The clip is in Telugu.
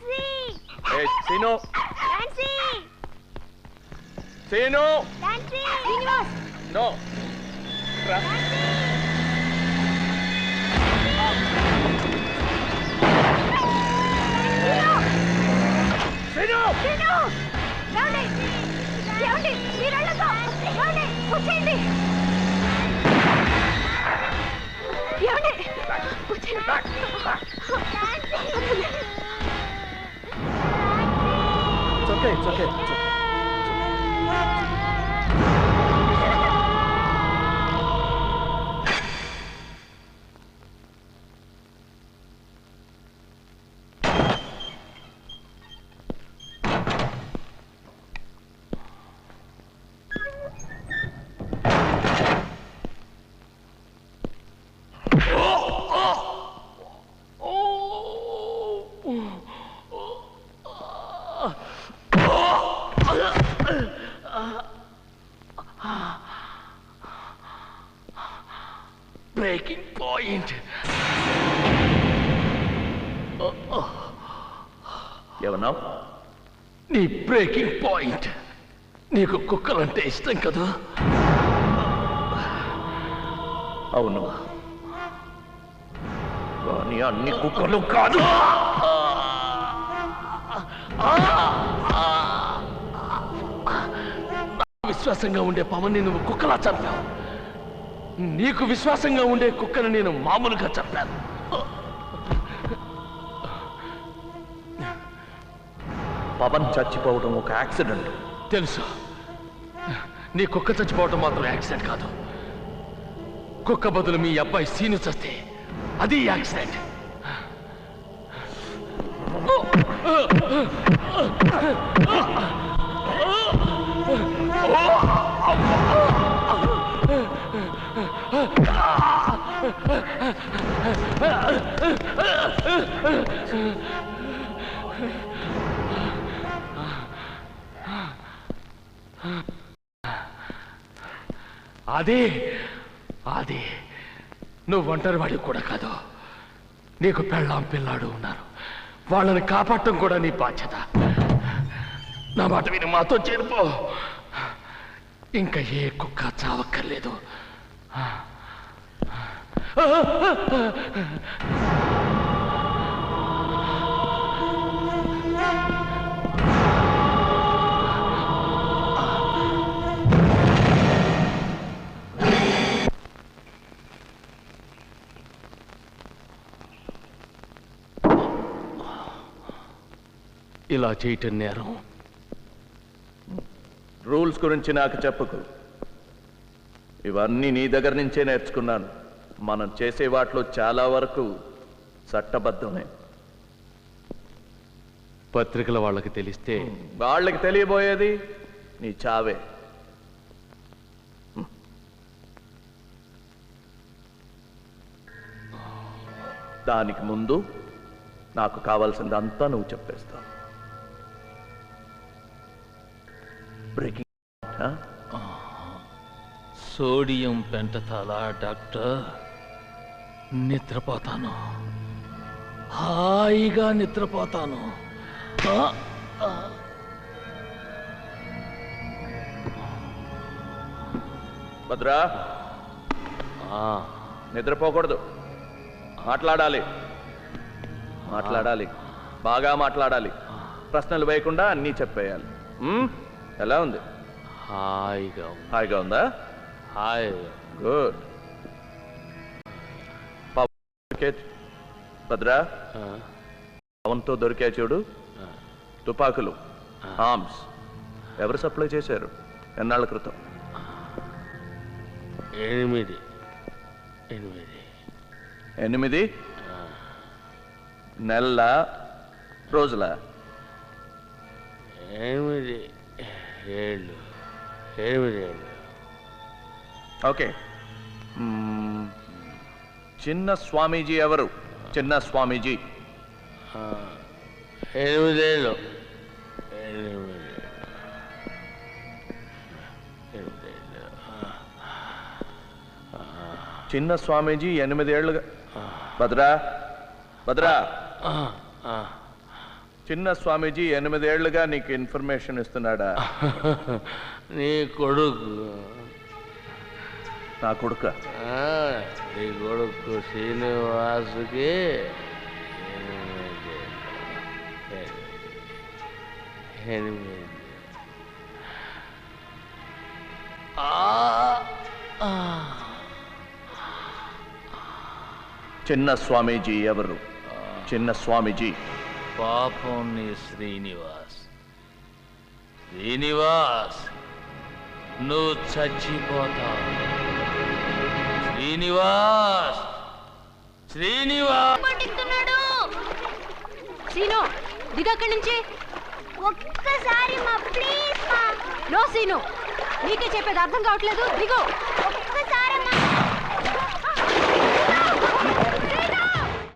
నాన్సీ ఏ Seenu Nancy Seenu Nancy Srinivas no Seenu Seenu ఏమండి ఏమండి మీరు వెళ్ళొద్దు ఏమండి వచ్చేయండి ఏమండి It's okay. Breaking point. ఏమన్నావు? నీ బ్రేకింగ్ పాయింట్. నీకు కుక్కలంటే ఇష్టం కదా? అవును, కానీ అన్ని కుక్కలు కాదు. విశ్వాసంగా ఉండే పవన్ని నువ్వు కుక్కలా చంపావు. నీకు విశ్వాసంగా ఉండే కుక్కను నేను మామూలుగా చంపాను. పవన్ చచ్చిపోవడం ఒక యాక్సిడెంట్. తెలుసు. నీ కుక్క చచ్చిపోవడం మాత్రం యాక్సిడెంట్ కాదు. కుక్క బదులు మీ అబ్బాయి సీను చస్తే అది యాక్సిడెంట్. అది నువ్వు ఒంటరివాడి కూడా కాదు. నీకు పెళ్ళాం పిల్లాడు ఉన్నారు. వాళ్ళని కాపాడటం కూడా నీ బాధ్యత. నా మాట విని మాతో చేరిపో. ఇంకా ఏ కుక్క చావక్కర్లేదు. ఇలా చేయటం నేరం. రూల్స్ గురించి నాకు చెప్పకు. ఇవన్నీ నీ దగ్గర నుంచే నేర్చుకున్నాను. మనం చేసే వాటిలో చాలా వరకు చట్టబద్ధమే. పత్రికల వాళ్ళకి తెలిస్తే వాళ్ళకి తెలియబోయేది నీ చావే. దానికి ముందు నాకు కావాల్సిందంతా నువ్వు చెప్పేస్తావు. Breaking sodium pentothal doctor? నిద్రపోతాను, హాయిగా నిద్రపోతాను. భద్రా, నిద్రపోకూడదు. మాట్లాడాలి, బాగా మాట్లాడాలి. ప్రశ్నలు వేయకుండా అన్నీ చెప్పేయాలి. ఎలా ఉంది? హాయిగా ఉందా? గుడ్. భద్రా, పవన్తో దొరికా చూడు తుపాకులు, ఆర్మ్స్. ఎవరు సప్లై చేశారు? ఎన్నాళ్ళ క్రితం? 8 నెలల రోజుల? 8 ఏళ్ళు. ఓకే. చిన్న స్వామీజీ ఎవరు? చిన్న స్వామీజీ 8 ఏళ్ళు. చిన్న స్వామీజీ 8 ఏళ్ళుగా. భద్రా, చిన్న స్వామీజీ 8 ఏళ్లుగా నీకు ఇన్ఫర్మేషన్ ఇస్తున్నాడా? నీ కొడుకు నా కొడుక? నీ కొడుకు శ్రీనివాసుకి 8. చిన్న స్వామీజీ ఎవరు? చిన్న స్వామీజీ పాపం నీ శ్రీనివాస్. శ్రీనివాస్, నువ్వు చచ్చిపోతావు. శ్రీనివాస్, శ్రీనివాస్. సీను దిగక్కడి నుంచి. ఒక్కసారి మా ప్లీజ్ మా. నో సీను, నీకే చెప్పేది అర్థం కావట్లేదు. దిగు.